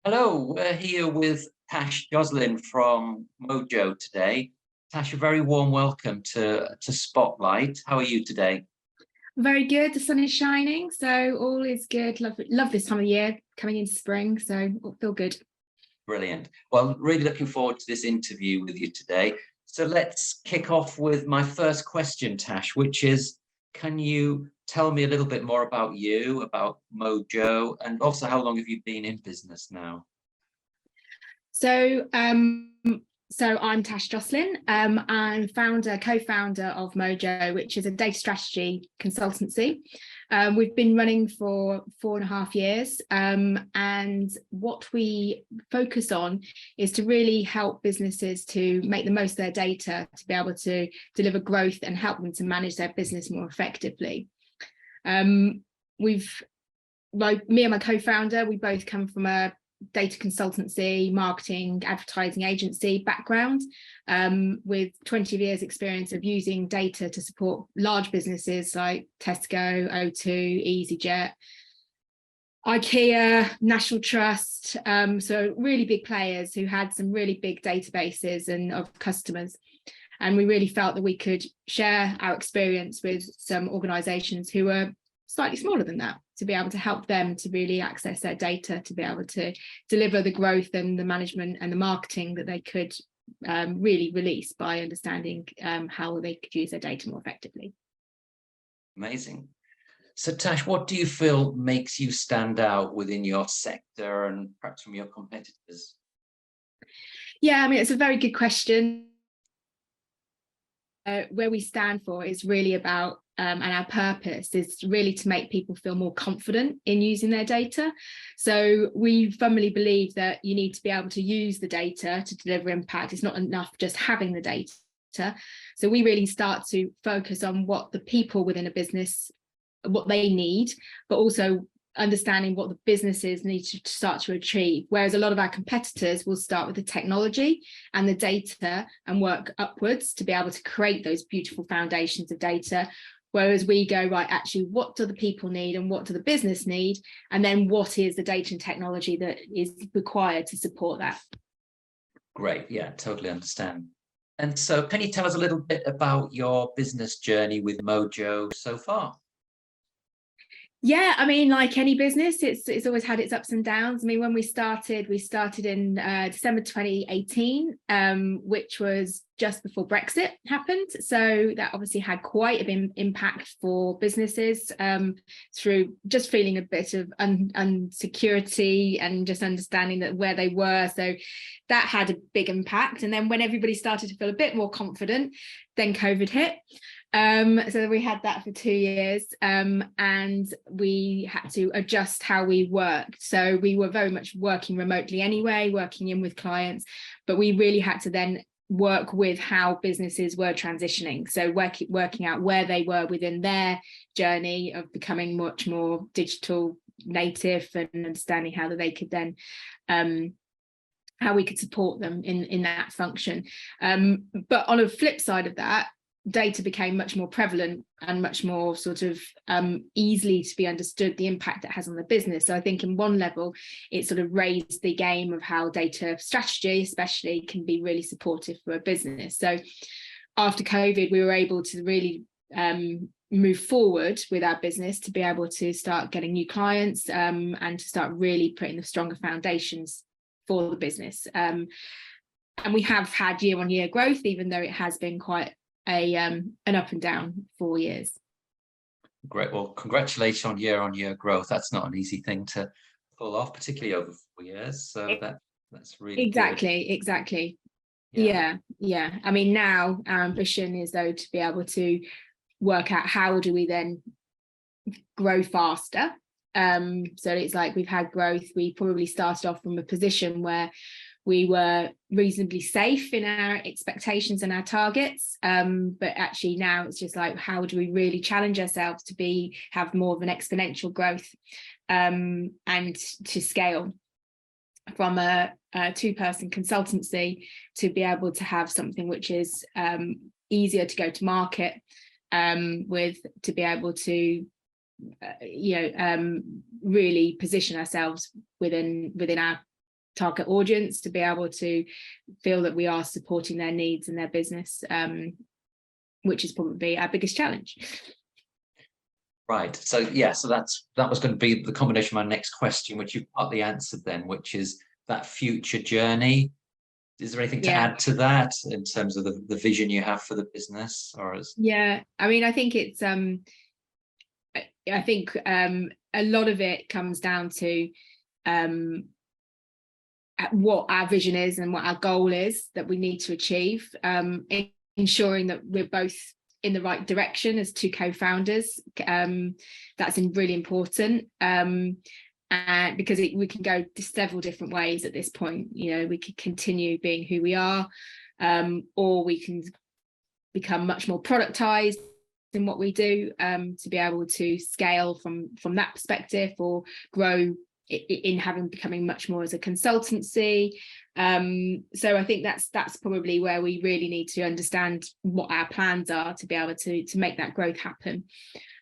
Hello, we're here with Tash Joslin from MoJo today. Tash, a very warm welcome to Spotlight. How are you today? Very good. The sun is shining, so all is good. Love this time of year, coming into spring, so feel good. Brilliant. Well, really looking forward to this interview with you today. So let's kick off with my first question, Tash, which is, can you tell me a little bit more about you, about MoJo, and also how long have you been in business now? So, I'm Tash Joslin. I'm co-founder of MoJo, which is a data strategy consultancy. We've been running for 4.5 years, and what we focus on is to really help businesses to make the most of their data, to be able to deliver growth and help them to manage their business more effectively. Me and my co-founder, we both come from a data consultancy, marketing, advertising agency background, with 20 years experience of using data to support large businesses like Tesco, O2, EasyJet, IKEA, National Trust, so really big players who had some really big databases and of customers. And we really felt that we could share our experience with some organisations who were slightly smaller than that, to be able to help them to really access their data, to be able to deliver the growth and the management and the marketing that they could really release by understanding how they could use their data more effectively. Amazing. So Tash, what do you feel makes you stand out within your sector and perhaps from your competitors? Yeah, I mean, it's a very good question. Where we stand for is really about, and our purpose is really to make people feel more confident in using their data. So we firmly believe that you need to be able to use the data to deliver impact. It's not enough just having the data. So we really start to focus on what the people within a business, what they need, but also understanding what the businesses need to start to achieve. Whereas a lot of our competitors will start with the technology and the data and work upwards to be able to create those beautiful foundations of data. Whereas we go, right, actually, what do the people need and what do the business need? And then what is the data and technology that is required to support that? Great. Yeah, totally understand. And so can you tell us a little bit about your business journey with MoJo so far? Yeah, I mean, like any business, it's always had its ups and downs. I mean, when we started in December 2018, which was just before Brexit happened. So that obviously had quite a big impact for businesses, through just feeling a bit of insecurity and just understanding that where they were. So that had a big impact. And then when everybody started to feel a bit more confident, then COVID hit. So we had that for 2 years, and we had to adjust how we worked. So we were very much working remotely anyway, working in with clients, but we really had to then work with how businesses were transitioning. So working out where they were within their journey of becoming much more digital native and understanding how that they could then how we could support them in that function. But on a flip side of that, data became much more prevalent and much more sort of easily to be understood, the impact it has on the business. So I think in one level, it sort of raised the game of how data strategy especially can be really supportive for a business. So after COVID, we were able to really move forward with our business to be able to start getting new clients, and to start really putting the stronger foundations for the business. And we have had year-on-year growth, even though it has been quite an up and down 4 years. Great. Well, congratulations on year growth. That's not an easy thing to pull off, particularly over 4 years. So that's really exactly good. Exactly. Yeah. I mean, now our ambition is though to be able to work out how do we then grow faster. So it's like we've had growth. We probably started off from a position where we were reasonably safe in our expectations and our targets, but actually now it's just like, how do we really challenge ourselves to have more of an exponential growth, and to scale from a two-person consultancy to be able to have something which is easier to go to market with, to be able to really position ourselves within our target audience to be able to feel that we are supporting their needs and their business, which is probably our biggest challenge. Right. So yeah, so that was going to be the combination of my next question, which you've partly answered then, which is that future journey. Is there anything to add to that in terms of the vision you have for the business? Or is... Yeah, I mean, I think it's I think a lot of it comes down to what our vision is and what our goal is that we need to achieve, ensuring that we're both in the right direction as two co-founders. That's really important, because we can go several different ways at this point. You know, we could continue being who we are, or we can become much more productized in what we do, to be able to scale from that perspective, or grow in becoming much more as a consultancy. So I think that's probably where we really need to understand what our plans are to be able to make that growth happen.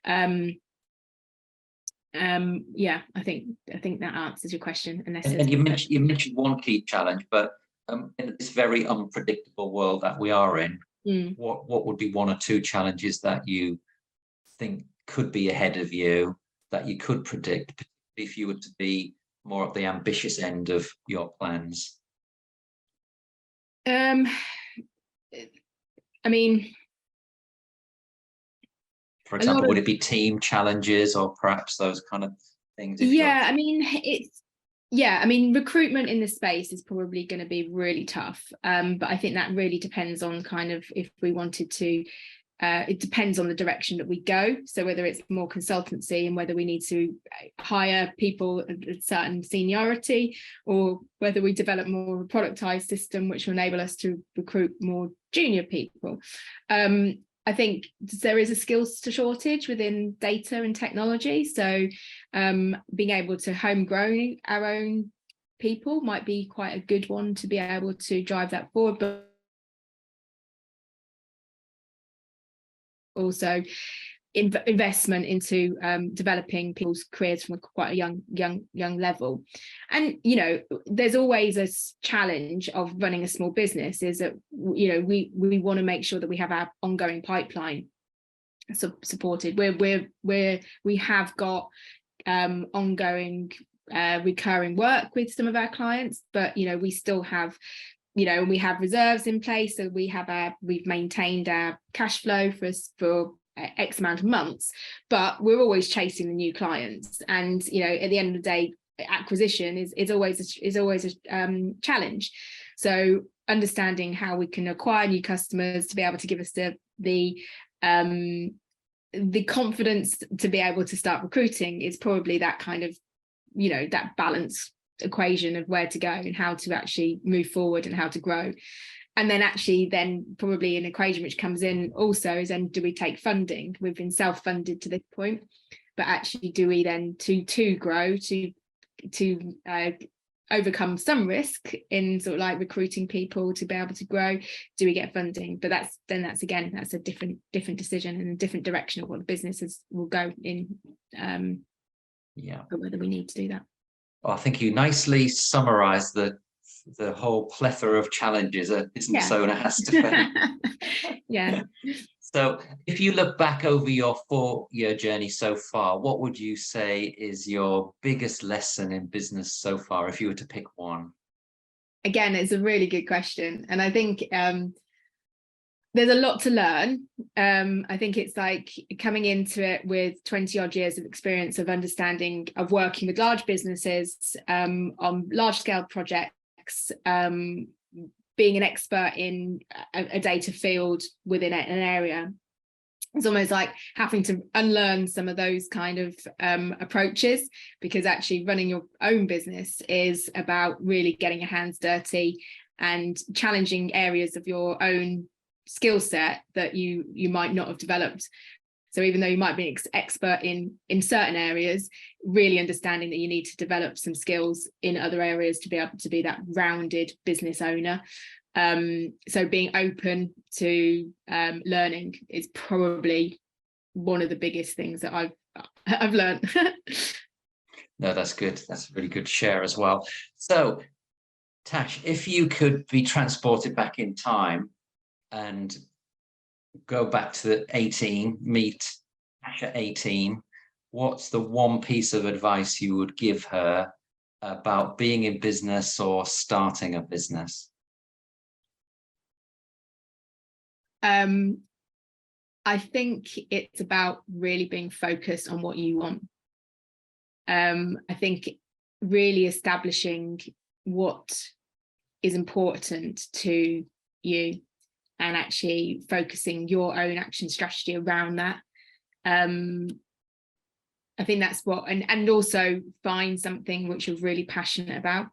Yeah, I think that answers your question. And you mentioned one key challenge, but in this very unpredictable world that we are in, what would be one or two challenges that you think could be ahead of you, that you could predict, if you were to be more at the ambitious end of your plans? I mean, for example, would it be team challenges or perhaps those kind of things? Yeah, I mean, recruitment in this space is probably going to be really tough. But I think that really depends on kind of if we wanted to, it depends on the direction that we go. So whether it's more consultancy and whether we need to hire people at a certain seniority, or whether we develop more of a productized system which will enable us to recruit more junior people. I think there is a skills shortage within data and technology. So being able to homegrow our own people might be quite a good one to be able to drive that forward. But also investment into developing people's careers from quite a young level. And you know, there's always a challenge of running a small business, is that, you know, we want to make sure that we have our ongoing pipeline supported. We have got ongoing recurring work with some of our clients, but you know, we still have, you know, we have reserves in place, so we've maintained our cash flow for X amount of months, but we're always chasing the new clients. And you know, at the end of the day, acquisition is always a challenge. So understanding how we can acquire new customers to be able to give us the confidence to be able to start recruiting is probably that kind of, you know, that balance equation of where to go and how to actually move forward and how to grow. And then probably an equation which comes in also is, then do we take funding? We've been self-funded to this point, but actually do we then to grow, to overcome some risk in sort of like recruiting people to be able to grow, do we get funding? But that's a different decision and a different direction of what the businesses will go in, but whether we need to do that. Well, I think you nicely summarised the whole plethora of challenges a business owner has to face. Yeah. So if you look back over your 4-year journey so far, what would you say is your biggest lesson in business so far, if you were to pick one? Again, it's a really good question. And I think there's a lot to learn. I think it's like coming into it with 20 odd years of experience of understanding of working with large businesses on large scale projects, being an expert in a data field within an area. It's almost like having to unlearn some of those kind of approaches, because actually running your own business is about really getting your hands dirty and challenging areas of your own skill set that you might not have developed. So even though you might be an expert in certain areas, really understanding that you need to develop some skills in other areas to be able to be that rounded business owner. So being open to learning is probably one of the biggest things that I've learned. No, that's good. That's a really good share as well. So Tash, if you could be transported back in time and go back to 18, meet Tash at 18, what's the one piece of advice you would give her about being in business or starting a business? I think it's about really being focused on what you want. I think really establishing what is important to you and actually focusing your own action strategy around that. I think that's what, and also find something which you're really passionate about,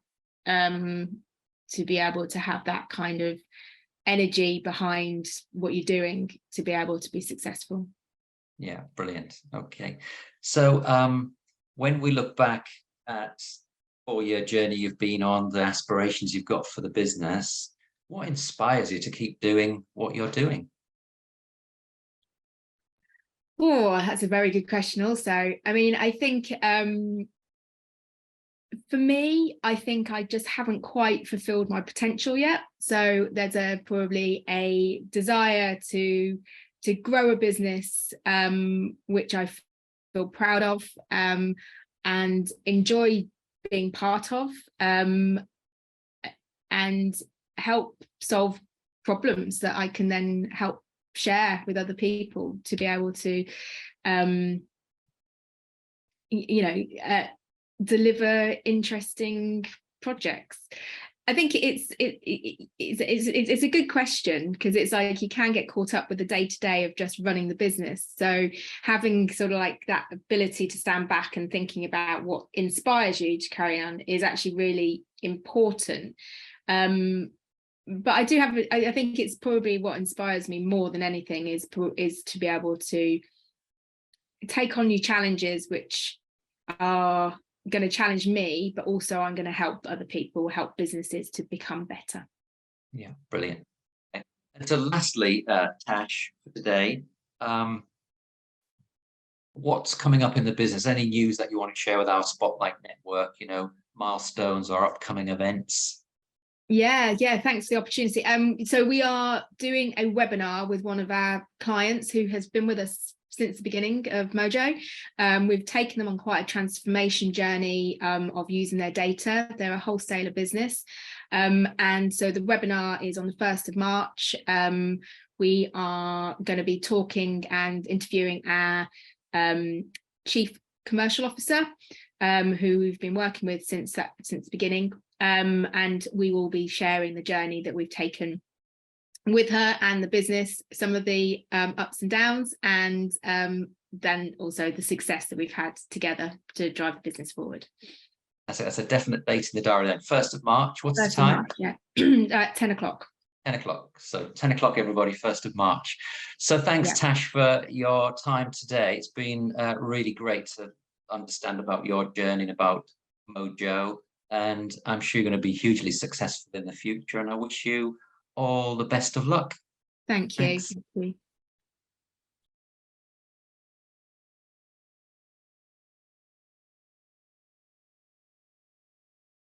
to be able to have that kind of energy behind what you're doing to be able to be successful. Yeah, brilliant. Okay. So when we look back at 4-year journey you've been on, the aspirations you've got for the business, what inspires you to keep doing what you're doing? Oh, that's a very good question also. I mean, I think for me, I think I just haven't quite fulfilled my potential yet. So there's probably a desire to grow a business, which I feel proud of, and enjoy being part of, and help solve problems that I can then help share with other people to be able to deliver interesting projects. I think it's a good question, because it's like you can get caught up with the day-to-day of just running the business. So having sort of like that ability to stand back and thinking about what inspires you to carry on is actually really important. But I do have, I think it's probably what inspires me more than anything is to be able to take on new challenges which are going to challenge me, but also I'm going to help other people, help businesses to become better. Yeah, brilliant. And so lastly, Tash, for today, what's coming up in the business? Any news that you want to share with our Spotlight network, milestones or upcoming events? Yeah, thanks for the opportunity. So we are doing a webinar with one of our clients who has been with us since the beginning of MoJo. We've taken them on quite a transformation journey of using their data. They're a wholesaler business. And so the webinar is on the 1st of March. We are going to be talking and interviewing our Chief Commercial Officer, who we've been working with since the beginning. And we will be sharing the journey that we've taken with her and the business, some of the ups and downs, and then also the success that we've had together to drive the business forward. That's a definite date in the diary then. 1st of March. What's the 1st of time? March, yeah. 10 o'clock. 10 o'clock. So 10 o'clock, everybody, 1st of March. So thanks, Tash, for your time today. It's been really great to understand about your journey and about MoJo. And I'm sure you're going to be hugely successful in the future. And I wish you all the best of luck. Thank you. Thanks. Thank you.